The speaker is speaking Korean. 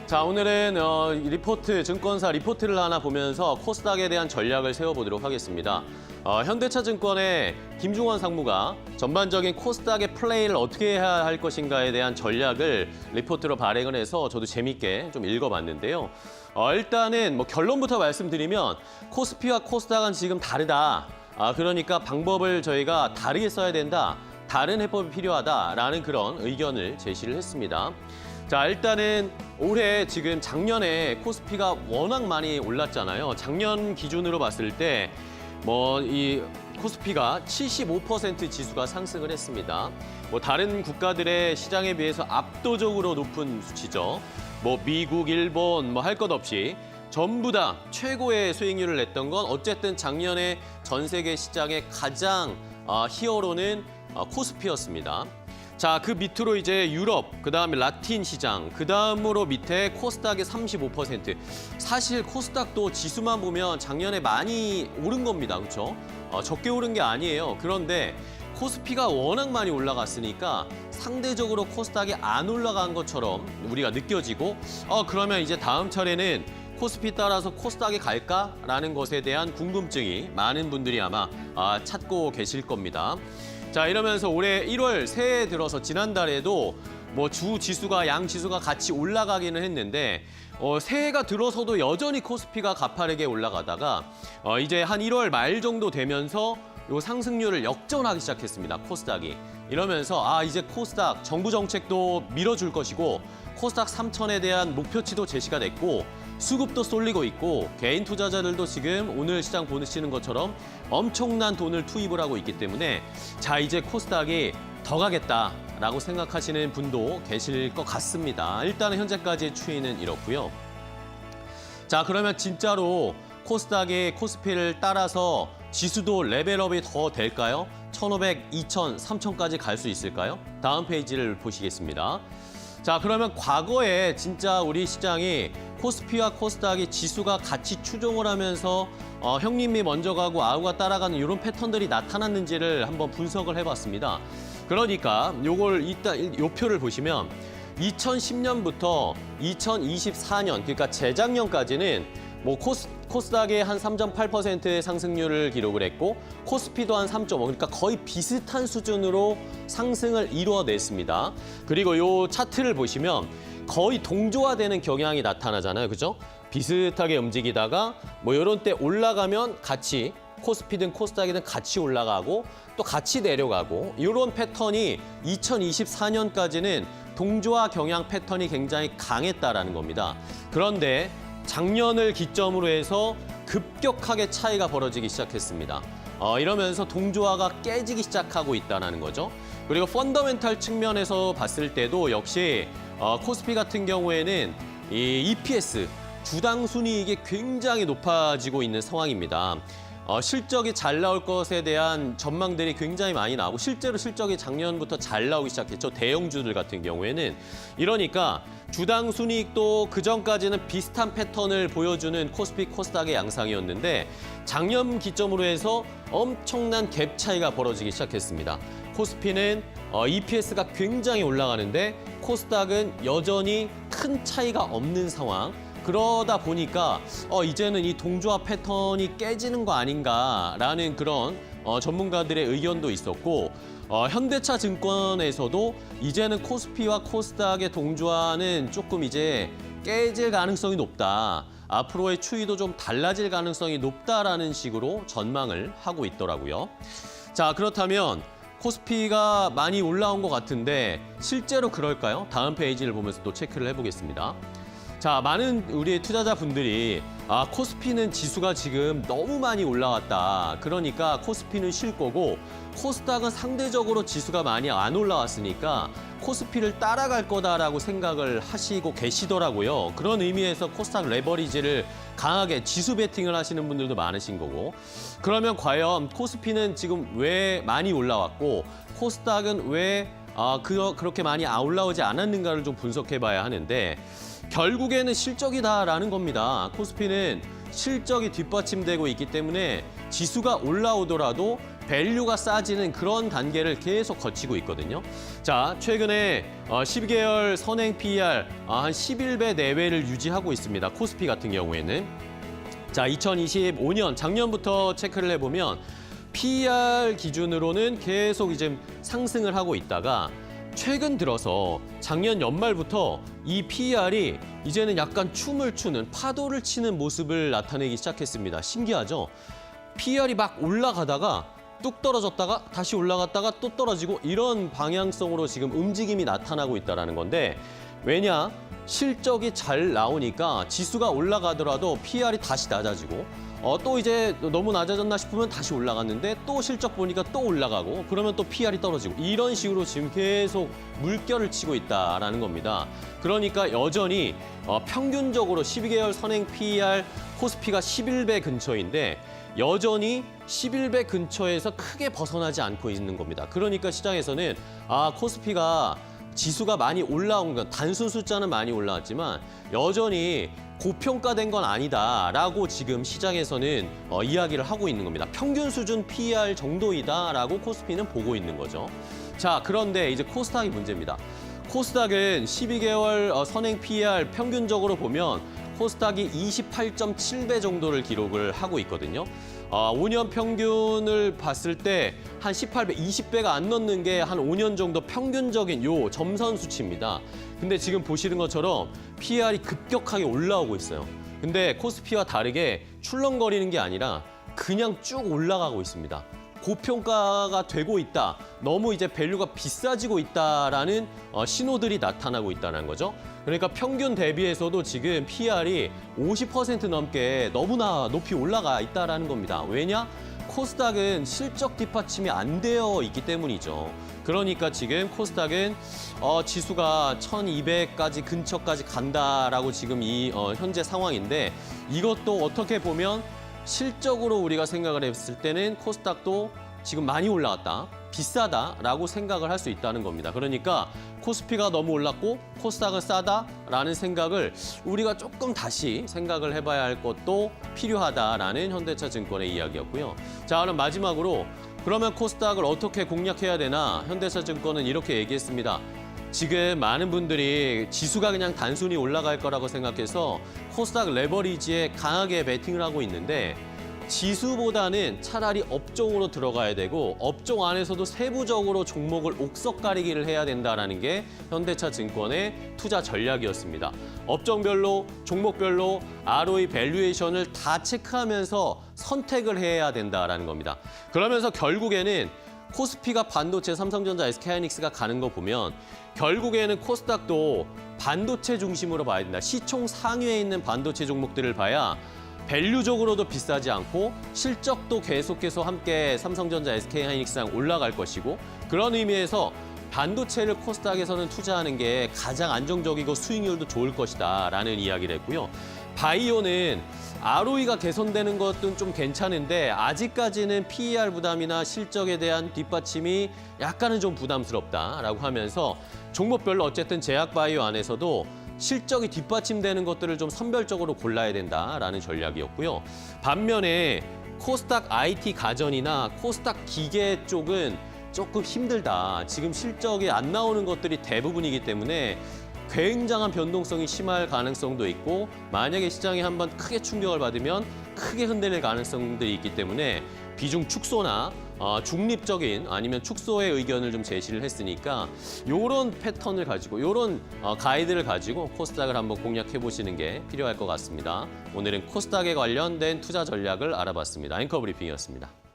자, 오늘은 리포트, 증권사 리포트를 하나 보면서 코스닥에 대한 전략을 세워보도록 하겠습니다. 현대차증권의 김중원 상무가 전반적인 코스닥의 플레이를 어떻게 해야 할 것인가에 대한 전략을 리포트로 발행을 해서 저도 재밌게 좀 읽어봤는데요. 일단은 뭐 결론부터 말씀드리면 코스피와 코스닥은 지금 다르다. 그러니까 방법을 저희가 다르게 써야 된다. 다른 해법이 필요하다라는 그런 의견을 제시를 했습니다. 자, 일단은 올해 지금 작년에 코스피가 워낙 많이 올랐잖아요. 작년 기준으로 봤을 때 이 코스피가 75% 지수가 상승을 했습니다. 다른 국가들의 시장에 비해서 압도적으로 높은 수치죠. 미국, 일본 할 것 없이 전부 다 최고의 수익률을 냈던 건 어쨌든 작년에 전 세계 시장의 가장 히어로는 코스피였습니다. 자, 그 밑으로 이제 유럽, 그다음에 라틴 시장, 그다음으로 밑에 코스닥의 35%. 사실 코스닥도 지수만 보면 작년에 많이 오른 겁니다. 그렇죠? 적게 오른 게 아니에요. 그런데 코스피가 워낙 많이 올라갔으니까 상대적으로 코스닥이 안 올라간 것처럼 우리가 느껴지고 그러면 이제 다음 차례는 코스피 따라서 코스닥이 갈까라는 것에 대한 궁금증이 많은 분들이 아마 찾고 계실 겁니다. 자, 이러면서 올해 1월 새해 들어서 지난달에도 주 지수가 양 지수가 같이 올라가기는 했는데 새해가 들어서도 여전히 코스피가 가파르게 올라가다가 이제 한 1월 말 정도 되면서 요 상승률을 역전하기 시작했습니다. 코스닥이. 이러면서 이제 코스닥 정부 정책도 밀어줄 것이고 코스닥 3천에 대한 목표치도 제시가 됐고 수급도 쏠리고 있고 개인 투자자들도 지금 오늘 시장 보시는 것처럼 엄청난 돈을 투입을 하고 있기 때문에 자, 이제 코스닥이 더 가겠다라고 생각하시는 분도 계실 것 같습니다. 일단은 현재까지의 추이는 이렇고요. 자, 그러면 진짜로 코스닥이 코스피를 따라서 지수도 레벨업이 더 될까요? 1,500, 2,000, 3,000까지 갈 수 있을까요? 다음 페이지를 보시겠습니다. 자, 그러면 과거에 진짜 우리 시장이 코스피와 코스닥이 지수가 같이 추종을 하면서 형님이 먼저 가고 아우가 따라가는 이런 패턴들이 나타났는지를 한번 분석을 해봤습니다. 그러니까 요 표를 보시면 2010년부터 2024년, 그러니까 재작년까지는 코스닥이 한 3.8%의 상승률을 기록을 했고 코스피도 한 3.5, 그러니까 거의 비슷한 수준으로 상승을 이루어냈습니다. 그리고 이 차트를 보시면 거의 동조화되는 경향이 나타나잖아요. 그죠? 비슷하게 움직이다가 이런 때 올라가면 같이 코스피든 코스닥이든 같이 올라가고 또 같이 내려가고 이런 패턴이 2024년까지는 동조화 경향 패턴이 굉장히 강했다라는 겁니다. 그런데 작년을 기점으로 해서 급격하게 차이가 벌어지기 시작했습니다. 이러면서 동조화가 깨지기 시작하고 있다는 거죠. 그리고 펀더멘탈 측면에서 봤을 때도 역시 코스피 같은 경우에는 이 EPS, 주당 순이익이 굉장히 높아지고 있는 상황입니다. 실적이 잘 나올 것에 대한 전망들이 굉장히 많이 나오고 실제로 실적이 작년부터 잘 나오기 시작했죠. 대형주들 같은 경우에는. 이러니까 주당 순이익도 그전까지는 비슷한 패턴을 보여주는 코스피, 코스닥의 양상이었는데 작년 기점으로 해서 엄청난 갭 차이가 벌어지기 시작했습니다. 코스피는 EPS가 굉장히 올라가는데 코스닥은 여전히 큰 차이가 없는 상황. 그러다 보니까 이제는 이 동조화 패턴이 깨지는 거 아닌가라는 그런 전문가들의 의견도 있었고 현대차 증권에서도 이제는 코스피와 코스닥의 동조화는 조금 이제 깨질 가능성이 높다. 앞으로의 추이도 좀 달라질 가능성이 높다라는 식으로 전망을 하고 있더라고요. 자, 그렇다면 코스피가 많이 올라온 것 같은데 실제로 그럴까요? 다음 페이지를 보면서 또 체크를 해보겠습니다. 자, 많은 우리 투자자분들이 코스피는 지수가 지금 너무 많이 올라왔다. 그러니까 코스피는 쉴 거고 코스닥은 상대적으로 지수가 많이 안 올라왔으니까 코스피를 따라갈 거다라고 생각을 하시고 계시더라고요. 그런 의미에서 코스닥 레버리지를 강하게 지수 베팅을 하시는 분들도 많으신 거고 그러면 과연 코스피는 지금 왜 많이 올라왔고 코스닥은 왜 그렇게 많이 올라오지 않았는가를 좀 분석해 봐야 하는데 결국에는 실적이다라는 겁니다. 코스피는 실적이 뒷받침되고 있기 때문에 지수가 올라오더라도 밸류가 싸지는 그런 단계를 계속 거치고 있거든요. 자, 최근에 12개월 선행 PER 한 11배 내외를 유지하고 있습니다. 코스피 같은 경우에는. 자, 2025년 작년부터 체크를 해보면 PER 기준으로는 계속 이제 상승을 하고 있다가 최근 들어서 작년 연말부터 이 PER이 이제는 약간 춤을 추는 파도를 치는 모습을 나타내기 시작했습니다. 신기하죠? PER이 막 올라가다가 뚝 떨어졌다가 다시 올라갔다가 또 떨어지고 이런 방향성으로 지금 움직임이 나타나고 있다는 건데 왜냐? 실적이 잘 나오니까 지수가 올라가더라도 PER이 다시 낮아지고 또 이제 너무 낮아졌나 싶으면 다시 올라갔는데 또 실적 보니까 또 올라가고 그러면 또 PER이 떨어지고 이런 식으로 지금 계속 물결을 치고 있다라는 겁니다. 그러니까 여전히 평균적으로 12개월 선행 PER 코스피가 11배 근처인데 여전히 11배 근처에서 크게 벗어나지 않고 있는 겁니다. 그러니까 시장에서는 코스피가 지수가 많이 올라온 건 단순 숫자는 많이 올라왔지만 여전히 고평가된 건 아니다라고 지금 시장에서는 이야기를 하고 있는 겁니다. 평균 수준 PER 정도이다라고 코스피는 보고 있는 거죠. 자, 그런데 이제 코스닥이 문제입니다. 코스닥은 12개월 선행 PER 평균적으로 보면 코스닥이 28.7배 정도를 기록을 하고 있거든요. 5년 평균을 봤을 때 한 18배, 20배가 안 넘는 게 한 5년 정도 평균적인 요 점선 수치입니다. 근데 지금 보시는 것처럼 PER이 급격하게 올라오고 있어요. 근데 코스피와 다르게 출렁거리는 게 아니라 그냥 쭉 올라가고 있습니다. 고평가가 되고 있다. 너무 이제 밸류가 비싸지고 있다라는 신호들이 나타나고 있다는 거죠. 그러니까 평균 대비해서도 지금 PER이 50% 넘게 너무나 높이 올라가 있다라는 겁니다. 왜냐? 코스닥은 실적 뒷받침이 안 되어 있기 때문이죠. 그러니까 지금 코스닥은 지수가 1200까지 근처까지 간다라고 지금 이 현재 상황인데 이것도 어떻게 보면 실적으로 우리가 생각을 했을 때는 코스닥도 지금 많이 올라갔다, 비싸다라고 생각을 할 수 있다는 겁니다. 그러니까 코스피가 너무 올랐고 코스닥은 싸다라는 생각을 우리가 조금 다시 생각을 해봐야 할 것도 필요하다라는 현대차증권의 이야기였고요. 자, 그럼 마지막으로 그러면 코스닥을 어떻게 공략해야 되나? 현대차증권은 이렇게 얘기했습니다. 지금 많은 분들이 지수가 그냥 단순히 올라갈 거라고 생각해서 코스닥 레버리지에 강하게 베팅을 하고 있는데 지수보다는 차라리 업종으로 들어가야 되고 업종 안에서도 세부적으로 종목을 옥석 가리기를 해야 된다는 게 현대차증권의 투자 전략이었습니다. 업종별로, 종목별로 ROE 밸류에이션을 다 체크하면서 선택을 해야 된다는 겁니다. 그러면서 결국에는 코스피가 반도체, 삼성전자, SK하이닉스가 가는 거 보면 결국에는 코스닥도 반도체 중심으로 봐야 된다. 시총 상위에 있는 반도체 종목들을 봐야 밸류적으로도 비싸지 않고 실적도 계속해서 함께 삼성전자, SK하이닉스랑 올라갈 것이고 그런 의미에서 반도체를 코스닥에서는 투자하는 게 가장 안정적이고 수익률도 좋을 것이다 라는 이야기를 했고요. 바이오는 ROE가 개선되는 것은 좀 괜찮은데 아직까지는 PER 부담이나 실적에 대한 뒷받침이 약간은 좀 부담스럽다라고 하면서 종목별로 어쨌든 제약바이오 안에서도 실적이 뒷받침되는 것들을 좀 선별적으로 골라야 된다라는 전략이었고요. 반면에 코스닥 IT 가전이나 코스닥 기계 쪽은 조금 힘들다. 지금 실적이 안 나오는 것들이 대부분이기 때문에 굉장한 변동성이 심할 가능성도 있고 만약에 시장이 한번 크게 충격을 받으면 크게 흔들릴 가능성들이 있기 때문에 비중 축소나 중립적인 아니면 축소의 의견을 좀 제시를 했으니까 이런 패턴을 가지고 이런 가이드를 가지고 코스닥을 한번 공략해 보시는 게 필요할 것 같습니다. 오늘은 코스닥에 관련된 투자 전략을 알아봤습니다. 앵커 브리핑이었습니다.